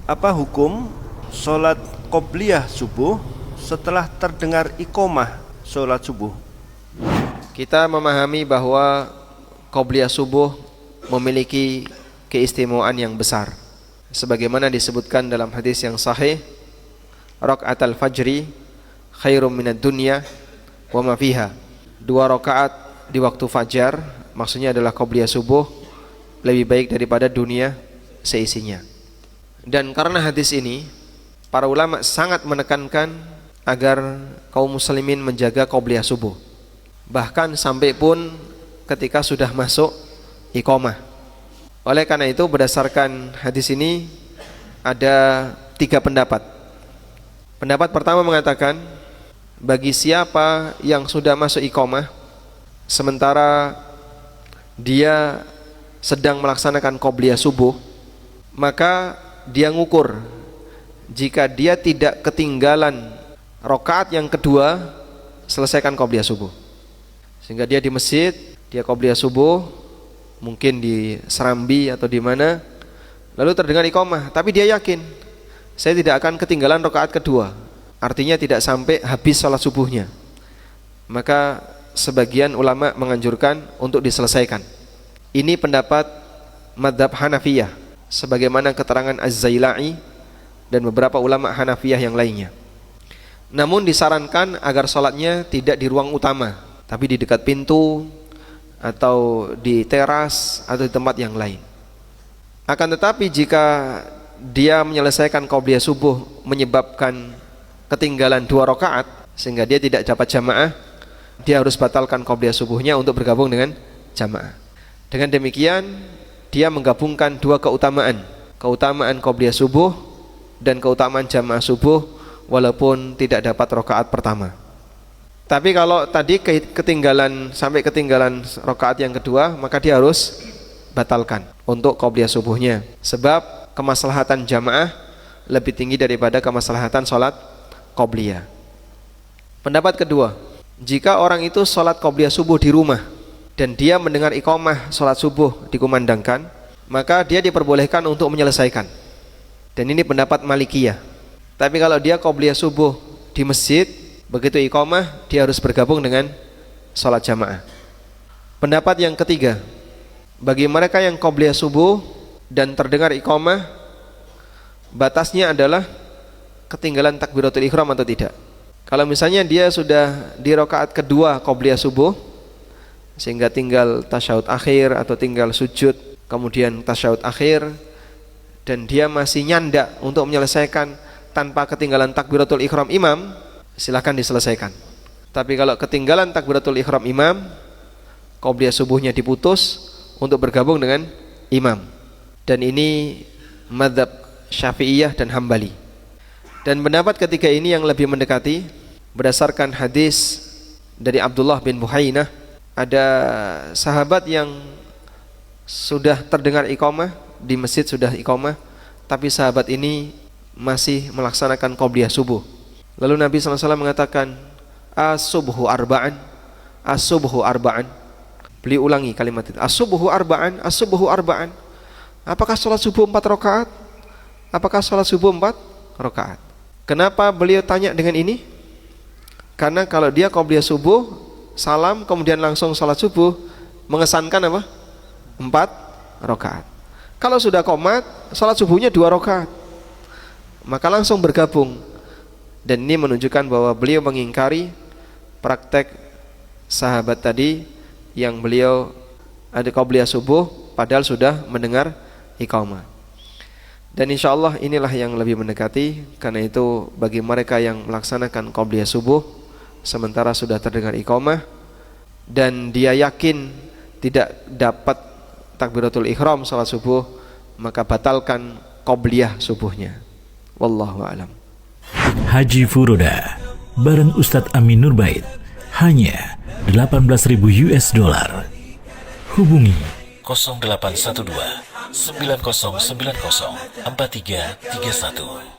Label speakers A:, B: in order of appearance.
A: Apa hukum sholat qobliyah subuh setelah terdengar iqamah sholat subuh?
B: Kita memahami bahwa qobliyah subuh memiliki keistimewaan yang besar, sebagaimana disebutkan dalam hadis yang sahih, rakaatul fajri khairum minad dunya wa ma fiha. 2 rakaat di waktu fajar, maksudnya adalah qobliyah subuh, lebih baik daripada dunia seisinya. Dan karena hadis ini, para ulama sangat menekankan agar kaum muslimin menjaga qobliyah subuh, bahkan sampai pun ketika sudah masuk iqamah. Oleh karena itu, berdasarkan hadis ini ada 3 pendapat. Pendapat pertama mengatakan, bagi siapa yang sudah masuk iqamah sementara dia sedang melaksanakan qobliyah subuh, maka dia ngukur, jika dia tidak ketinggalan rakaat yang kedua, selesaikan qobliyah subuh. Sehingga dia di masjid, dia qobliyah subuh, mungkin di Serambi atau di mana, lalu terdengar iqamah, tapi dia yakin saya tidak akan ketinggalan rakaat kedua, artinya tidak sampai habis salat subuhnya, maka sebagian ulama menganjurkan untuk diselesaikan. Ini pendapat madhab Hanafiyah, sebagaimana keterangan Az-Zailai dan beberapa ulama Hanafiyah yang lainnya. Namun disarankan agar sholatnya tidak di ruang utama, tapi di dekat pintu atau di teras atau di tempat yang lain. Akan tetapi jika dia menyelesaikan qobliyah subuh menyebabkan ketinggalan 2 rakaat sehingga dia tidak dapat jamaah, dia harus batalkan qobliyah subuhnya untuk bergabung dengan jamaah. Dengan demikian dia menggabungkan 2 keutamaan, keutamaan qobliyah subuh dan keutamaan jamaah subuh, walaupun tidak dapat rakaat pertama. Tapi kalau tadi ketinggalan sampai ketinggalan rakaat yang kedua, maka dia harus batalkan untuk qobliyah subuhnya, sebab kemaslahatan jamaah lebih tinggi daripada kemaslahatan sholat qobliyah. Pendapat kedua, jika orang itu sholat qobliyah subuh di rumah dan dia mendengar iqamah sholat subuh dikumandangkan, maka dia diperbolehkan untuk menyelesaikan. Dan ini pendapat Malikiyah. Tapi kalau dia qobliyah subuh di masjid, begitu iqamah dia harus bergabung dengan sholat jamaah. Pendapat yang ketiga, bagi mereka yang qobliyah subuh dan terdengar iqamah, batasnya adalah ketinggalan takbiratul ihram atau tidak. Kalau misalnya dia sudah di rakaat kedua qobliyah subuh sehingga tinggal tasyahud akhir atau tinggal sujud kemudian tasyahud akhir, dan dia masih nyanda untuk menyelesaikan tanpa ketinggalan takbiratul ihram imam, silakan diselesaikan. Tapi kalau ketinggalan takbiratul ihram imam, qobliyah subuhnya diputus untuk bergabung dengan imam. Dan ini mazhab Syafi'iyah dan Hambali. Dan pendapat ketiga ini yang lebih mendekati berdasarkan hadis dari Abdullah bin Buhainah. Ada sahabat yang sudah terdengar iqamah di masjid, sudah iqamah, tapi sahabat ini masih melaksanakan qobliyah subuh. Lalu Nabi SAW mengatakan, as-subhu arba'an, as-subhu arba'an. Beliau ulangi kalimat itu, as-subhu arba'an, as-subhu arba'an. Apakah sholat subuh 4 rakaat? Apakah sholat subuh 4 rakaat? Kenapa beliau tanya dengan ini? Karena kalau dia qobliyah subuh, salam kemudian langsung sholat subuh, mengesankan apa? 4 rakaat. Kalau sudah qomat, sholat subuhnya 2 rakaat, maka langsung bergabung. Dan ini menunjukkan bahwa beliau mengingkari praktek sahabat tadi yang beliau ada qobliyah subuh padahal sudah mendengar iqamah. Dan insyaallah inilah yang lebih mendekati. Karena itu bagi mereka yang melaksanakan qobliyah subuh sementara sudah terdengar iqamah dan dia yakin tidak dapat takbiratul ihram salat subuh, maka batalkan qobliyah subuhnya. Wallahu a'lam.
C: Haji Furoda bareng Ustadz Amin Nurbait hanya $18.000. Hubungi 0812 9090 4331.